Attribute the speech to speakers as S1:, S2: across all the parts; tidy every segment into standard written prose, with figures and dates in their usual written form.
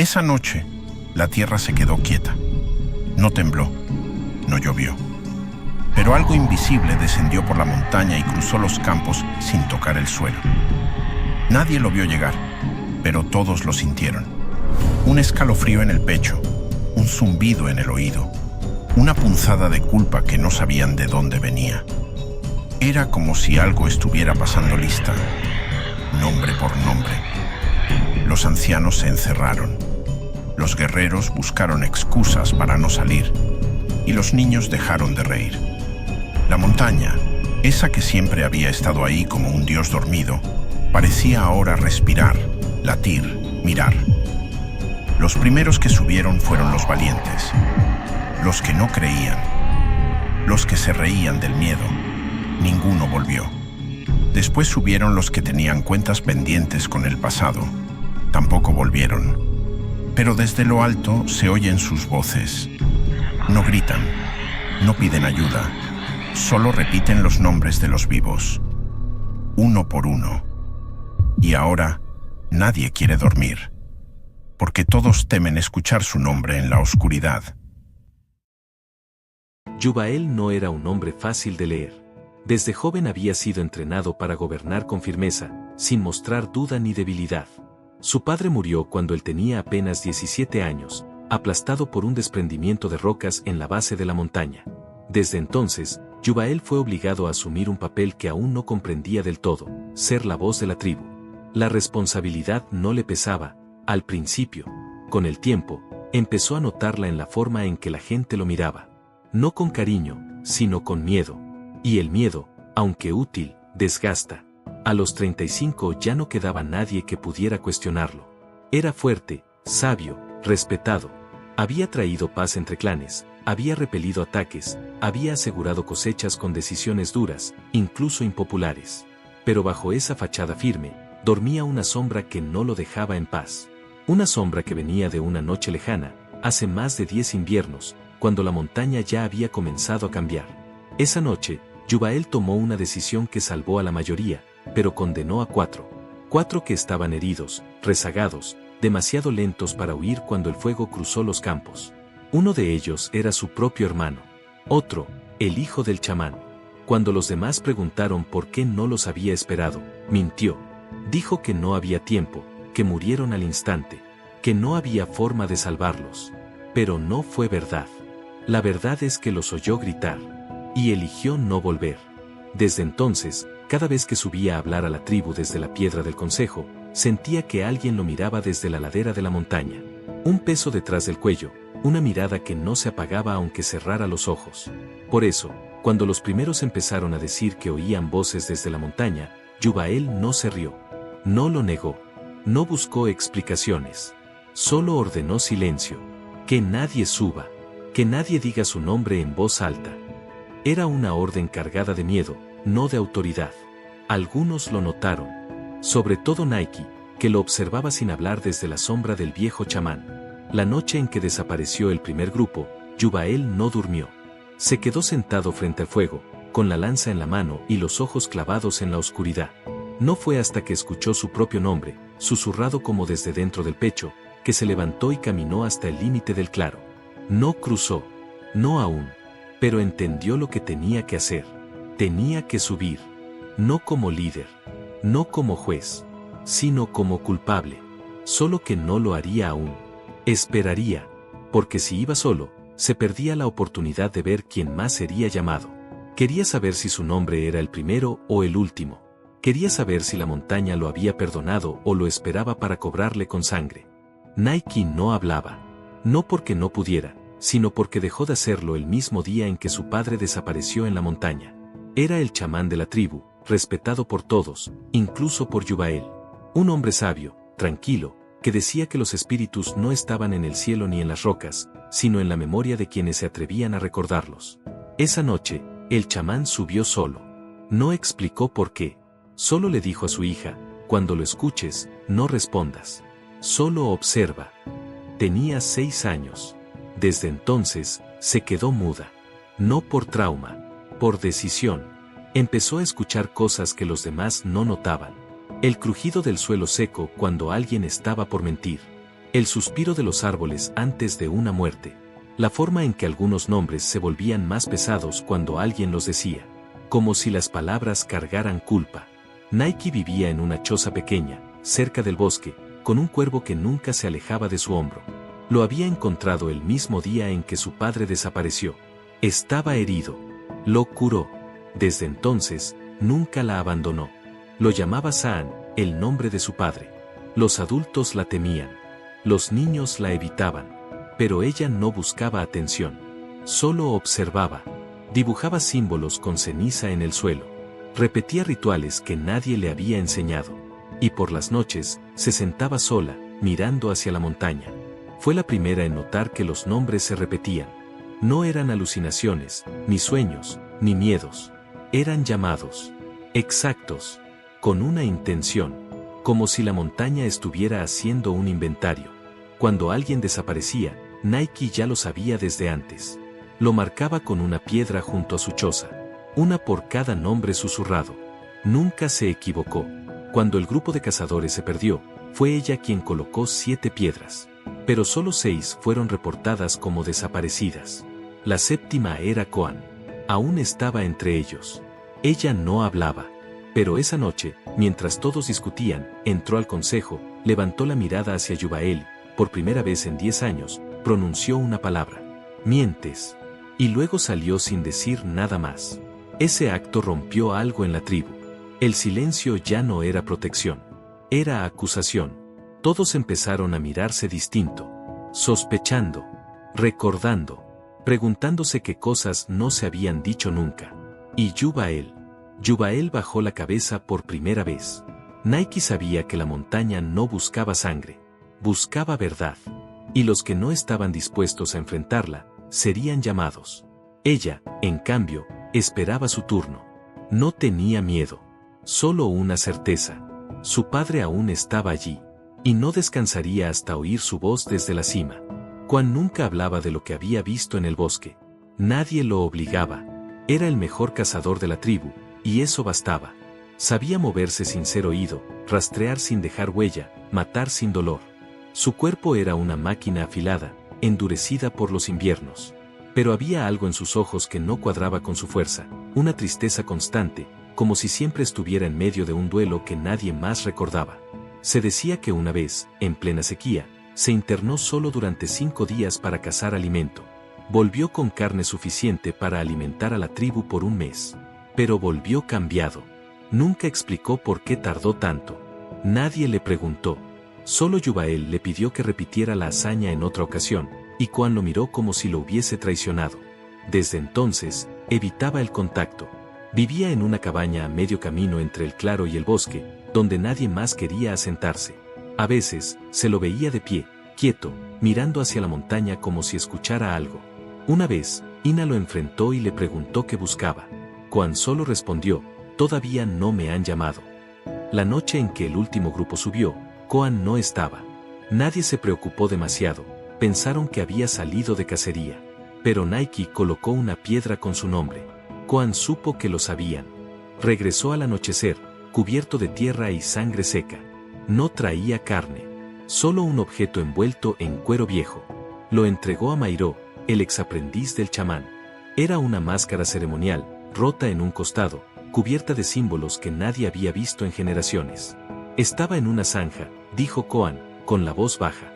S1: Esa noche, la tierra se quedó quieta. No tembló, no llovió. Pero algo invisible descendió por la montaña y cruzó los campos sin tocar el suelo. Nadie lo vio llegar, pero todos lo sintieron. Un escalofrío en el pecho, un zumbido en el oído, una punzada de culpa que no sabían de dónde venía. Era como si algo estuviera pasando lista, nombre por nombre. Los ancianos se encerraron. Los guerreros buscaron excusas para no salir y los niños dejaron de reír. La montaña, esa que siempre había estado ahí como un dios dormido, parecía ahora respirar, latir, mirar. Los primeros que subieron fueron los valientes, los que no creían, los que se reían del miedo. Ninguno volvió. Después subieron los que tenían cuentas pendientes con el pasado. Tampoco volvieron. Pero desde lo alto se oyen sus voces. No gritan, no piden ayuda, solo repiten los nombres de los vivos, uno por uno. Y ahora nadie quiere dormir, porque todos temen escuchar su nombre en la oscuridad.
S2: Yubael no era un hombre fácil de leer. Desde joven había sido entrenado para gobernar con firmeza, sin mostrar duda ni debilidad. Su padre murió cuando él tenía apenas 17 años, aplastado por un desprendimiento de rocas en la base de la montaña. Desde entonces, Yubael fue obligado a asumir un papel que aún no comprendía del todo, ser la voz de la tribu. La responsabilidad no le pesaba, al principio. Con el tiempo, empezó a notarla en la forma en que la gente lo miraba. No con cariño, sino con miedo. Y el miedo, aunque útil, desgasta. A los 35 ya no quedaba nadie que pudiera cuestionarlo. Era fuerte, sabio, respetado. Había traído paz entre clanes, había repelido ataques, había asegurado cosechas con decisiones duras, incluso impopulares. Pero bajo esa fachada firme, dormía una sombra que no lo dejaba en paz. Una sombra que venía de una noche lejana, hace más de 10 inviernos, cuando la montaña ya había comenzado a cambiar. Esa noche, Yubael tomó una decisión que salvó a la mayoría, pero condenó a 4. 4 que estaban heridos, rezagados, demasiado lentos para huir cuando el fuego cruzó los campos. Uno de ellos era su propio hermano. Otro, el hijo del chamán. Cuando los demás preguntaron por qué no los había esperado, mintió. Dijo que no había tiempo, que murieron al instante, que no había forma de salvarlos. Pero no fue verdad. La verdad es que los oyó gritar. Y eligió no volver. Desde entonces, cada vez que subía a hablar a la tribu desde la piedra del consejo, sentía que alguien lo miraba desde la ladera de la montaña. Un peso detrás del cuello, una mirada que no se apagaba aunque cerrara los ojos. Por eso, cuando los primeros empezaron a decir que oían voces desde la montaña, Yubael no se rió. No lo negó. No buscó explicaciones. Solo ordenó silencio. Que nadie suba. Que nadie diga su nombre en voz alta. Era una orden cargada de miedo, no de autoridad. Algunos lo notaron. Sobre todo Nike, que lo observaba sin hablar desde la sombra del viejo chamán. La noche en que desapareció el primer grupo, Yubael no durmió. Se quedó sentado frente al fuego, con la lanza en la mano y los ojos clavados en la oscuridad. No fue hasta que escuchó su propio nombre, susurrado como desde dentro del pecho, que se levantó y caminó hasta el límite del claro. No cruzó. No aún. Pero entendió lo que tenía que hacer. Tenía que subir. No como líder. No como juez. Sino como culpable. Solo que no lo haría aún. Esperaría. Porque si iba solo, se perdía la oportunidad de ver quién más sería llamado. Quería saber si su nombre era el primero o el último. Quería saber si la montaña lo había perdonado o lo esperaba para cobrarle con sangre. Nike no hablaba. No porque no pudiera, sino porque dejó de hacerlo el mismo día en que su padre desapareció en la montaña. Era el chamán de la tribu, respetado por todos, incluso por Yubael. Un hombre sabio, tranquilo, que decía que los espíritus no estaban en el cielo ni en las rocas, sino en la memoria de quienes se atrevían a recordarlos. Esa noche, el chamán subió solo. No explicó por qué. Solo le dijo a su hija, cuando lo escuches, no respondas. Solo observa. Tenía 6 años. Desde entonces, se quedó muda. No por trauma, por decisión. Empezó a escuchar cosas que los demás no notaban. El crujido del suelo seco cuando alguien estaba por mentir. El suspiro de los árboles antes de una muerte. La forma en que algunos nombres se volvían más pesados cuando alguien los decía. Como si las palabras cargaran culpa. Nike vivía en una choza pequeña, cerca del bosque, con un cuervo que nunca se alejaba de su hombro. Lo había encontrado el mismo día en que su padre desapareció. Estaba herido. Lo curó. Desde entonces, nunca la abandonó. Lo llamaba Saan, el nombre de su padre. Los adultos la temían. Los niños la evitaban. Pero ella no buscaba atención. Solo observaba. Dibujaba símbolos con ceniza en el suelo. Repetía rituales que nadie le había enseñado. Y por las noches, se sentaba sola, mirando hacia la montaña. Fue la primera en notar que los nombres se repetían. No eran alucinaciones, ni sueños, ni miedos. Eran llamados. Exactos. Con una intención. Como si la montaña estuviera haciendo un inventario. Cuando alguien desaparecía, Nike ya lo sabía desde antes. Lo marcaba con una piedra junto a su choza. Una por cada nombre susurrado. Nunca se equivocó. Cuando el grupo de cazadores se perdió, fue ella quien colocó 7 piedras. Pero solo 6 fueron reportadas como desaparecidas. La 7ª era Koan. Aún estaba entre ellos. Ella no hablaba. Pero esa noche, mientras todos discutían, entró al consejo, levantó la mirada hacia Yubael, por primera vez en 10 años, pronunció una palabra. Mientes. Y luego salió sin decir nada más. Ese acto rompió algo en la tribu. El silencio ya no era protección. Era acusación. Todos empezaron a mirarse distinto. Sospechando. Recordando. Preguntándose qué cosas no se habían dicho nunca. Y Yubael bajó la cabeza por primera vez. Nike sabía que la montaña no buscaba sangre. Buscaba verdad. Y los que no estaban dispuestos a enfrentarla, serían llamados. Ella, en cambio, esperaba su turno. No tenía miedo. Solo una certeza. Su padre aún estaba allí. Y no descansaría hasta oír su voz desde la cima. Koan nunca hablaba de lo que había visto en el bosque. Nadie lo obligaba. Era el mejor cazador de la tribu, y eso bastaba. Sabía moverse sin ser oído, rastrear sin dejar huella, matar sin dolor. Su cuerpo era una máquina afilada, endurecida por los inviernos. Pero había algo en sus ojos que no cuadraba con su fuerza, una tristeza constante, como si siempre estuviera en medio de un duelo que nadie más recordaba. Se decía que una vez, en plena sequía, se internó solo durante 5 días para cazar alimento. Volvió con carne suficiente para alimentar a la tribu por un mes. Pero volvió cambiado. Nunca explicó por qué tardó tanto. Nadie le preguntó. Solo Yubael le pidió que repitiera la hazaña en otra ocasión, y Koan lo miró como si lo hubiese traicionado. Desde entonces, evitaba el contacto. Vivía en una cabaña a medio camino entre el claro y el bosque, donde nadie más quería asentarse. A veces, se lo veía de pie, quieto, mirando hacia la montaña como si escuchara algo. Una vez, Ina lo enfrentó y le preguntó qué buscaba. Koan solo respondió, todavía no me han llamado. La noche en que el último grupo subió, Koan no estaba. Nadie se preocupó demasiado, pensaron que había salido de cacería. Pero Nike colocó una piedra con su nombre. Koan supo que lo sabían. Regresó al anochecer, cubierto de tierra y sangre seca. No traía carne, solo un objeto envuelto en cuero viejo. Lo entregó a Mairo, el exaprendiz del chamán. Era una máscara ceremonial, rota en un costado, cubierta de símbolos que nadie había visto en generaciones. Estaba en una zanja, dijo Koan, con la voz baja.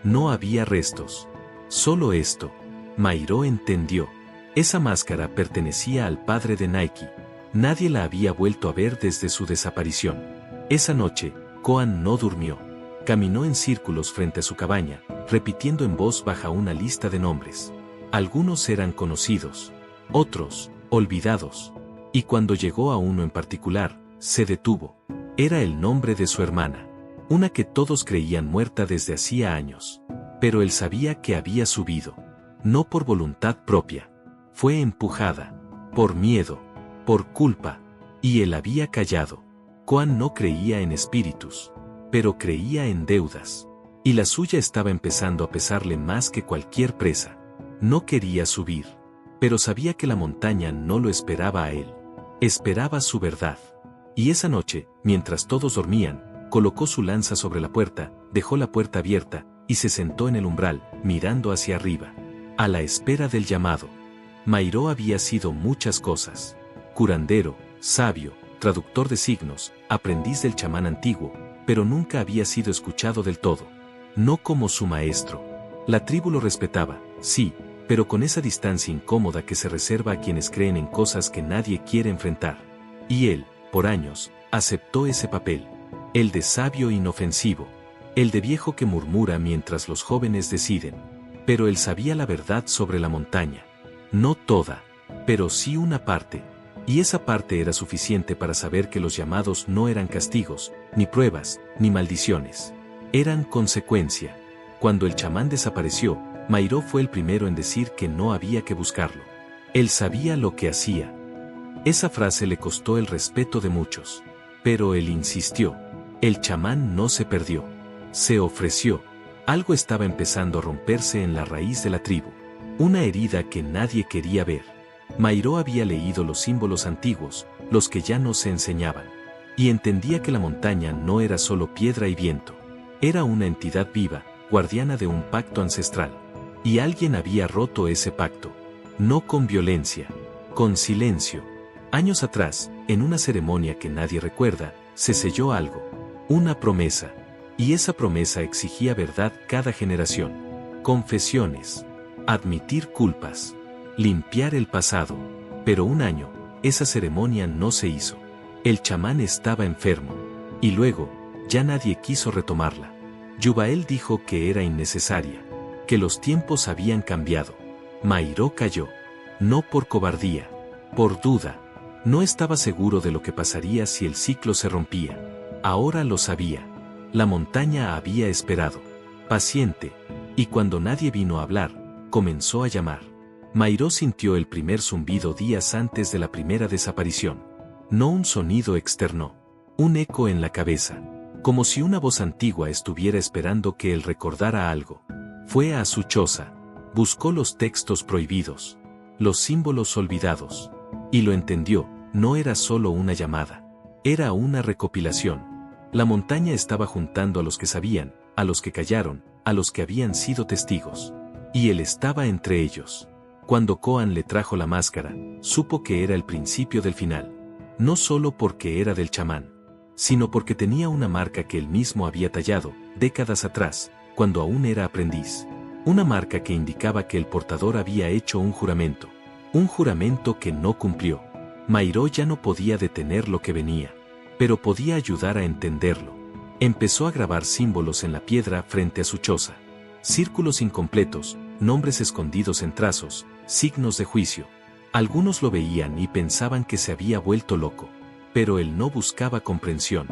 S2: No había restos. Solo esto. Mairo entendió. Esa máscara pertenecía al padre de Nike. Nadie la había vuelto a ver desde su desaparición. Esa noche, Koan no durmió. Caminó en círculos frente a su cabaña, repitiendo en voz baja una lista de nombres. Algunos eran conocidos, otros, olvidados. Y cuando llegó a uno en particular, se detuvo. Era el nombre de su hermana, una que todos creían muerta desde hacía años. Pero él sabía que había subido. No por voluntad propia. Fue empujada. Por miedo. Por culpa. Y él había callado. Koan no creía en espíritus. Pero creía en deudas. Y la suya estaba empezando a pesarle más que cualquier presa. No quería subir. Pero sabía que la montaña no lo esperaba a él. Esperaba su verdad. Y esa noche, mientras todos dormían, colocó su lanza sobre la puerta, dejó la puerta abierta, y se sentó en el umbral, mirando hacia arriba, a la espera del llamado. Mairó había sido muchas cosas: curandero, sabio, traductor de signos, aprendiz del chamán antiguo, pero nunca había sido escuchado del todo. No como su maestro. La tribu lo respetaba, sí, pero con esa distancia incómoda que se reserva a quienes creen en cosas que nadie quiere enfrentar. Y él, por años, aceptó ese papel. El de sabio inofensivo. El de viejo que murmura mientras los jóvenes deciden. Pero él sabía la verdad sobre la montaña. No toda, pero sí una parte. Y esa parte era suficiente para saber que los llamados no eran castigos, ni pruebas, ni maldiciones. Eran consecuencia. Cuando el chamán desapareció, Mairó fue el primero en decir que no había que buscarlo. Él sabía lo que hacía. Esa frase le costó el respeto de muchos. Pero él insistió. El chamán no se perdió. Se ofreció. Algo estaba empezando a romperse en la raíz de la tribu. Una herida que nadie quería ver. Mairó había leído los símbolos antiguos, los que ya no se enseñaban. Y entendía que la montaña no era solo piedra y viento. Era una entidad viva, guardiana de un pacto ancestral. Y alguien había roto ese pacto. No con violencia, con silencio. Años atrás, en una ceremonia que nadie recuerda, se selló algo. Una promesa. Y esa promesa exigía verdad cada generación. Confesiones. Admitir culpas. Limpiar el pasado. Pero un año, esa ceremonia no se hizo. El chamán estaba enfermo. Y luego, ya nadie quiso retomarla. Yubael dijo que era innecesaria. Que los tiempos habían cambiado. Mairó cayó. No por cobardía. Por duda. No estaba seguro de lo que pasaría si el ciclo se rompía. Ahora lo sabía. La montaña había esperado. Paciente. Y cuando nadie vino a hablar, comenzó a llamar. Mairó sintió el primer zumbido días antes de la primera desaparición. No un sonido externo. Un eco en la cabeza. Como si una voz antigua estuviera esperando que él recordara algo. Fue a su choza. Buscó los textos prohibidos. Los símbolos olvidados. Y lo entendió, no era solo una llamada. Era una recopilación. La montaña estaba juntando a los que sabían, a los que callaron, a los que habían sido testigos. Y él estaba entre ellos. Cuando Koan le trajo la máscara, supo que era el principio del final. No solo porque era del chamán, sino porque tenía una marca que él mismo había tallado, décadas atrás, cuando aún era aprendiz. Una marca que indicaba que el portador había hecho un juramento. Un juramento que no cumplió. Mairó ya no podía detener lo que venía, pero podía ayudar a entenderlo. Empezó a grabar símbolos en la piedra frente a su choza. Círculos incompletos, nombres escondidos en trazos, signos de juicio. Algunos lo veían y pensaban que se había vuelto loco. Pero él no buscaba comprensión.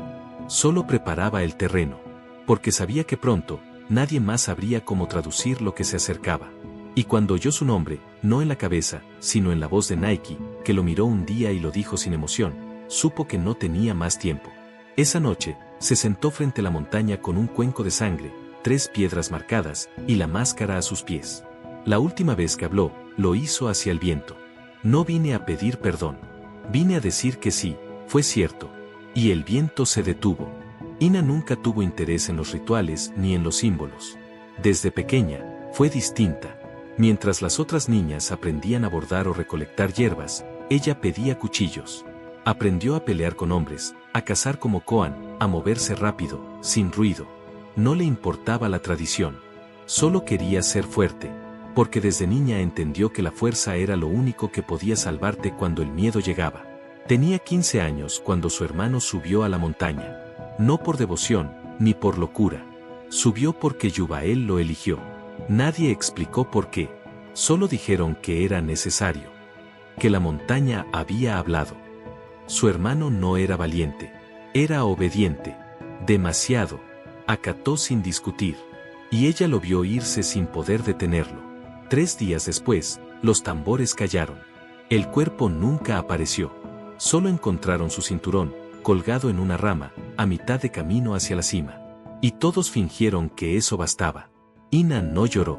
S2: Solo preparaba el terreno. Porque sabía que pronto, nadie más sabría cómo traducir lo que se acercaba. Y cuando oyó su nombre, no en la cabeza, sino en la voz de Nike, que lo miró un día y lo dijo sin emoción, supo que no tenía más tiempo. Esa noche, se sentó frente a la montaña con un cuenco de sangre, 3 piedras marcadas, y la máscara a sus pies. La última vez que habló, lo hizo hacia el viento. No vine a pedir perdón. Vine a decir que sí, fue cierto. Y el viento se detuvo. Ina nunca tuvo interés en los rituales ni en los símbolos. Desde pequeña, fue distinta. Mientras las otras niñas aprendían a bordar o recolectar hierbas, ella pedía cuchillos. Aprendió a pelear con hombres, a cazar como Koan, a moverse rápido, sin ruido. No le importaba la tradición. Solo quería ser fuerte, porque desde niña entendió que la fuerza era lo único que podía salvarte cuando el miedo llegaba. Tenía 15 años cuando su hermano subió a la montaña. No por devoción, ni por locura. Subió porque Yubael lo eligió. Nadie explicó por qué. Solo dijeron que era necesario. Que la montaña había hablado. Su hermano no era valiente. Era obediente. Demasiado. Acató sin discutir. Y ella lo vio irse sin poder detenerlo. 3 días después, los tambores callaron. El cuerpo nunca apareció. Solo encontraron su cinturón, colgado en una rama, a mitad de camino hacia la cima. Y todos fingieron que eso bastaba. Ina no lloró.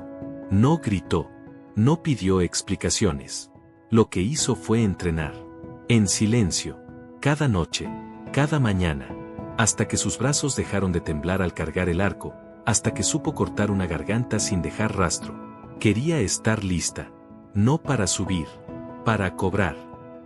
S2: No gritó. No pidió explicaciones. Lo que hizo fue entrenar. En silencio. Cada noche. Cada mañana. Hasta que sus brazos dejaron de temblar al cargar el arco, hasta que supo cortar una garganta sin dejar rastro. Quería estar lista. No para subir, para cobrar.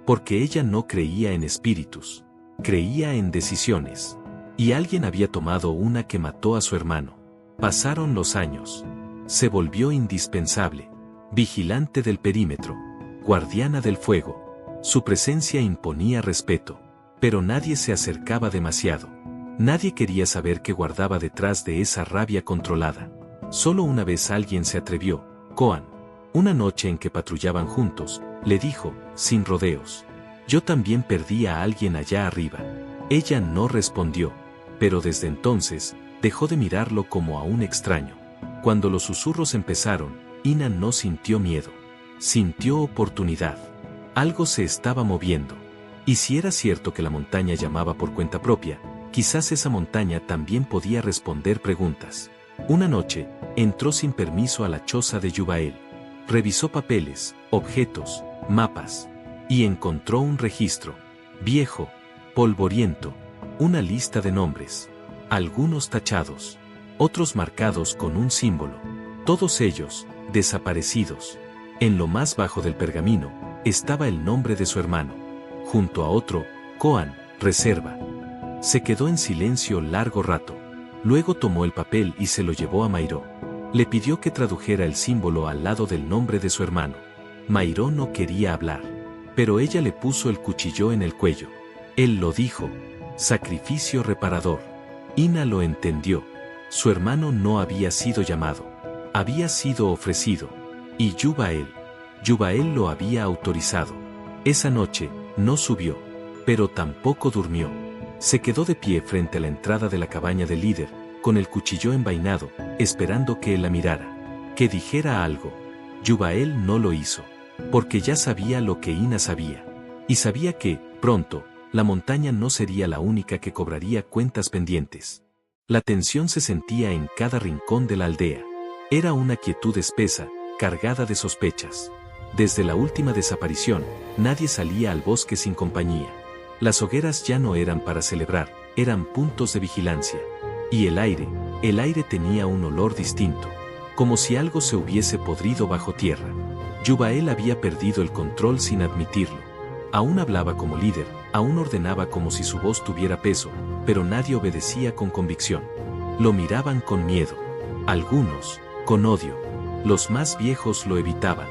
S2: Porque ella no creía en espíritus. Creía en decisiones. Y alguien había tomado una que mató a su hermano. Pasaron los años. Se volvió indispensable. Vigilante del perímetro. Guardiana del fuego. Su presencia imponía respeto. Pero nadie se acercaba demasiado. Nadie quería saber qué guardaba detrás de esa rabia controlada. Solo una vez alguien se atrevió. Koan. Una noche en que patrullaban juntos, le dijo, sin rodeos. Yo también perdí a alguien allá arriba. Ella no respondió. Pero desde entonces, dejó de mirarlo como a un extraño. Cuando los susurros empezaron, Ina no sintió miedo. Sintió oportunidad. Algo se estaba moviendo. Y si era cierto que la montaña llamaba por cuenta propia, quizás esa montaña también podía responder preguntas. Una noche, entró sin permiso a la choza de Yubael. Revisó papeles, objetos, mapas. Y encontró un registro. Viejo, polvoriento. Una lista de nombres. Algunos tachados. Otros marcados con un símbolo. Todos ellos, desaparecidos. En lo más bajo del pergamino, estaba el nombre de su hermano. Junto a otro, Koan, reserva. Se quedó en silencio largo rato. Luego tomó el papel y se lo llevó a Mairo. Le pidió que tradujera el símbolo al lado del nombre de su hermano. Mairo no quería hablar. Pero ella le puso el cuchillo en el cuello. Él lo dijo. Sacrificio reparador. Ina lo entendió. Su hermano no había sido llamado. Había sido ofrecido. Y Yubael lo había autorizado. Esa noche, no subió. Pero tampoco durmió. Se quedó de pie frente a la entrada de la cabaña del líder, con el cuchillo envainado, esperando que él la mirara. Que dijera algo. Yubael no lo hizo. Porque ya sabía lo que Ina sabía. Y sabía que, pronto, la montaña no sería la única que cobraría cuentas pendientes. La tensión se sentía en cada rincón de la aldea. Era una quietud espesa, cargada de sospechas. Desde la última desaparición, nadie salía al bosque sin compañía. Las hogueras ya no eran para celebrar, eran puntos de vigilancia. Y el aire tenía un olor distinto, como si algo se hubiese podrido bajo tierra. Yubael había perdido el control sin admitirlo. Aún hablaba como líder, aún ordenaba como si su voz tuviera peso, pero nadie obedecía con convicción. Lo miraban con miedo. Algunos, con odio. Los más viejos lo evitaban.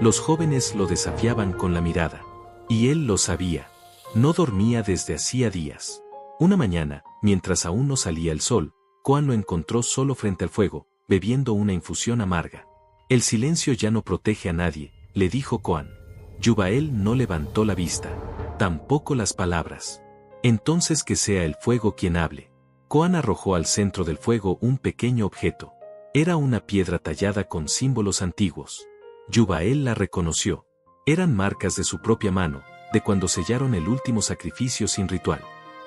S2: Los jóvenes lo desafiaban con la mirada. Y él lo sabía. No dormía desde hacía días. Una mañana, mientras aún no salía el sol, Koan lo encontró solo frente al fuego, bebiendo una infusión amarga. El silencio ya no protege a nadie, le dijo Koan. Yubael no levantó la vista. Tampoco las palabras. Entonces que sea el fuego quien hable. Koan arrojó al centro del fuego un pequeño objeto. Era una piedra tallada con símbolos antiguos. Yubael la reconoció. Eran marcas de su propia mano, de cuando sellaron el último sacrificio sin ritual.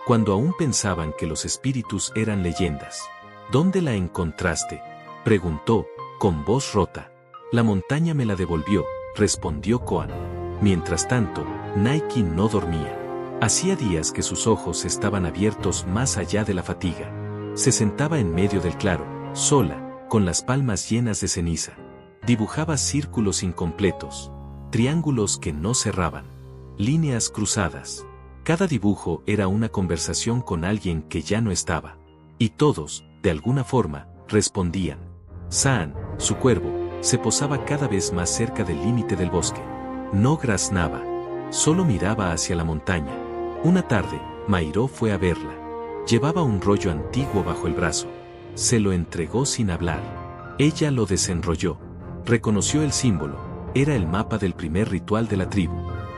S2: Cuando aún pensaban que los espíritus eran leyendas. ¿Dónde la encontraste?, preguntó, con voz rota. La montaña me la devolvió, respondió Koan. Mientras tanto, Naiki no dormía. Hacía días que sus ojos estaban abiertos más allá de la fatiga. Se sentaba en medio del claro, sola, con las palmas llenas de ceniza. Dibujaba círculos incompletos, triángulos que no cerraban, líneas cruzadas. Cada dibujo era una conversación con alguien que ya no estaba. Y todos, de alguna forma, respondían. Saan, su cuervo, se posaba cada vez más cerca del límite del bosque. No graznaba, solo miraba hacia la montaña. Una tarde, Mairo fue a verla. Llevaba un rollo antiguo bajo el brazo. Se lo entregó sin hablar. Ella lo desenrolló. Reconoció el símbolo. Era el mapa del primer ritual de la tribu.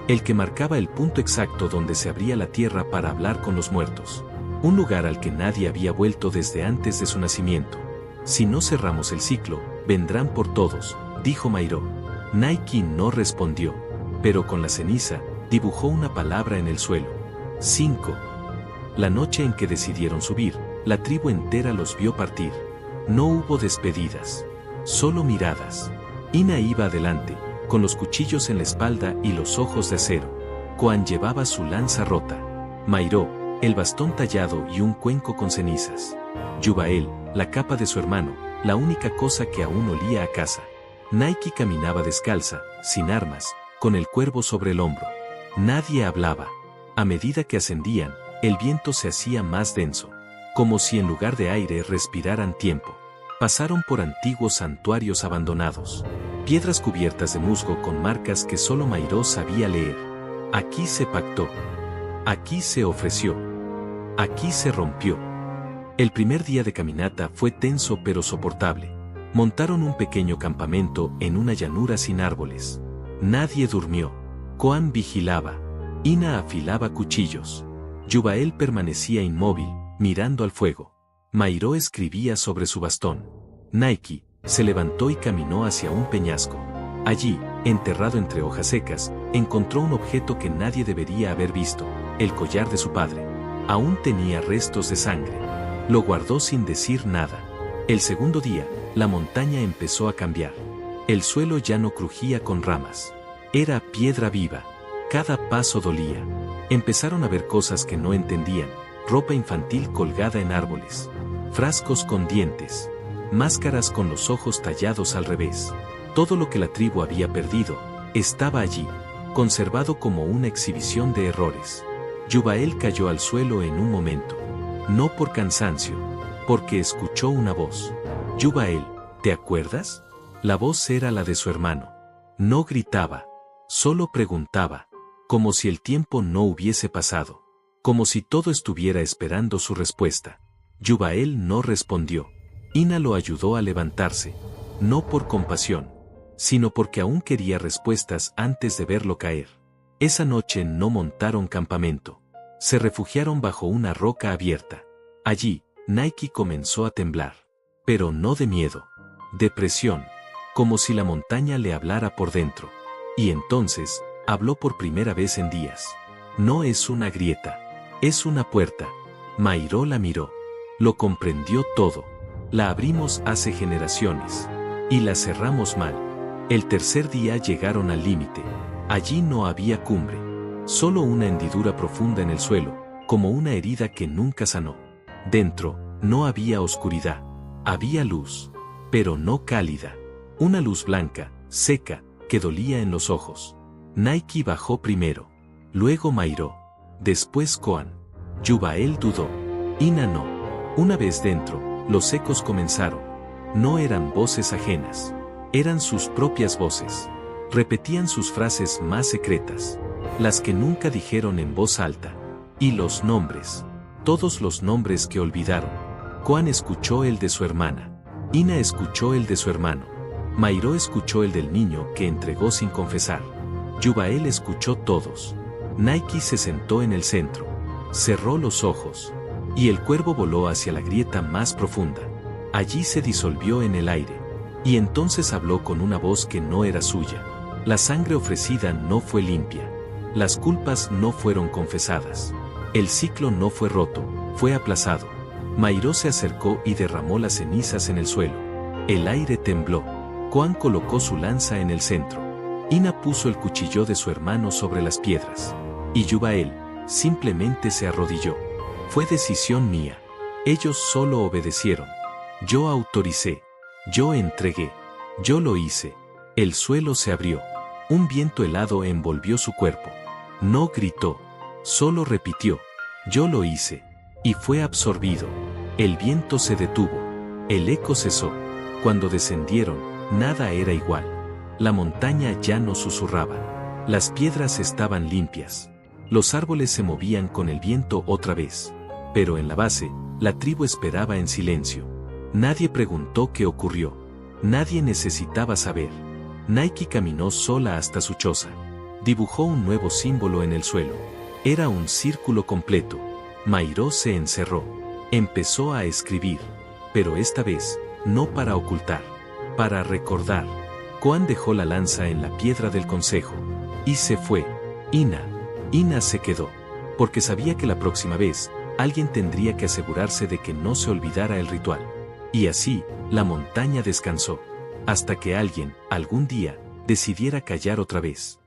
S2: El que marcaba el punto exacto donde se abría la tierra para hablar con los muertos. Un lugar al que nadie había vuelto desde antes de su nacimiento. Si no cerramos el ciclo, vendrán por todos, dijo Mairo. Naiki no respondió, pero con la ceniza, dibujó una palabra en el suelo. 5. La noche en que decidieron subir, la tribu entera los vio partir. No hubo despedidas, solo miradas. Ina iba adelante, con los cuchillos en la espalda y los ojos de acero. Koan llevaba su lanza rota. Mairo, el bastón tallado y un cuenco con cenizas. Yubael, la capa de su hermano, la única cosa que aún olía a casa. Nike caminaba descalza, sin armas, con el cuervo sobre el hombro. Nadie hablaba. A medida que ascendían, el viento se hacía más denso, como si en lugar de aire respiraran tiempo. Pasaron por antiguos santuarios abandonados, piedras cubiertas de musgo con marcas que solo Mairó sabía leer. Aquí se pactó. Aquí se ofreció. Aquí se rompió. El primer día de caminata fue tenso pero soportable. Montaron un pequeño campamento en una llanura sin árboles. Nadie durmió. Koan vigilaba. Ina afilaba cuchillos. Yubael permanecía inmóvil, mirando al fuego. Mairó escribía sobre su bastón. Nike se levantó y caminó hacia un peñasco. Allí, enterrado entre hojas secas, encontró un objeto que nadie debería haber visto, el collar de su padre. Aún tenía restos de sangre. Lo guardó sin decir nada. El segundo día, la montaña empezó a cambiar. El suelo ya no crujía con ramas. Era piedra viva. Cada paso dolía. Empezaron a ver cosas que no entendían. Ropa infantil colgada en árboles. Frascos con dientes. Máscaras con los ojos tallados al revés. Todo lo que la tribu había perdido, estaba allí, conservado como una exhibición de errores. Yubael cayó al suelo en un momento. No por cansancio, porque escuchó una voz. Yubael, ¿te acuerdas? La voz era la de su hermano. No gritaba, solo preguntaba, como si el tiempo no hubiese pasado, como si todo estuviera esperando su respuesta. Yubael no respondió. Ina lo ayudó a levantarse, no por compasión, sino porque aún quería respuestas antes de verlo caer. Esa noche no montaron campamento. Se refugiaron bajo una roca abierta. Allí, Nike comenzó a temblar. Pero no de miedo, de presión, como si la montaña le hablara por dentro. Y entonces, habló por primera vez en días. No es una grieta, es una puerta. Mairó la miró. Lo comprendió todo. La abrimos hace generaciones. Y la cerramos mal. El tercer día llegaron al límite. Allí no había cumbre. Solo una hendidura profunda en el suelo, como una herida que nunca sanó. Dentro, no había oscuridad. Había luz. Pero no cálida. Una luz blanca, seca, que dolía en los ojos. Nike bajó primero. Luego Mairó. Después Koan. Yubael dudó. Ina no. Una vez dentro, los ecos comenzaron. No eran voces ajenas. Eran sus propias voces. Repetían sus frases más secretas. Las que nunca dijeron en voz alta. Y los nombres. Todos los nombres que olvidaron. Koan escuchó el de su hermana. Ina escuchó el de su hermano. Mairó escuchó el del niño que entregó sin confesar. Yubael escuchó todos. Nike se sentó en el centro. Cerró los ojos. Y el cuervo voló hacia la grieta más profunda. Allí se disolvió en el aire. Y entonces habló con una voz que no era suya. La sangre ofrecida no fue limpia. Las culpas no fueron confesadas. El ciclo no fue roto, fue aplazado. Mairó se acercó y derramó las cenizas en el suelo. El aire tembló. Koan colocó su lanza en el centro. Ina puso el cuchillo de su hermano sobre las piedras. Y Yubael simplemente se arrodilló. Fue decisión mía. Ellos solo obedecieron. Yo autoricé. Yo entregué. Yo lo hice. El suelo se abrió. Un viento helado envolvió su cuerpo. No gritó. Solo repitió. Yo lo hice. Y fue absorbido. El viento se detuvo. El eco cesó. Cuando descendieron, nada era igual. La montaña ya no susurraba. Las piedras estaban limpias. Los árboles se movían con el viento otra vez. Pero en la base, la tribu esperaba en silencio. Nadie preguntó qué ocurrió. Nadie necesitaba saber. Nike caminó sola hasta su choza. Dibujó un nuevo símbolo en el suelo. Era un círculo completo. Mairó se encerró. Empezó a escribir. Pero esta vez, no para ocultar. Para recordar. Koan dejó la lanza en la piedra del consejo. Y se fue. Ina se quedó. Porque sabía que la próxima vez, alguien tendría que asegurarse de que no se olvidara el ritual. Y así, la montaña descansó. Hasta que alguien, algún día, decidiera callar otra vez.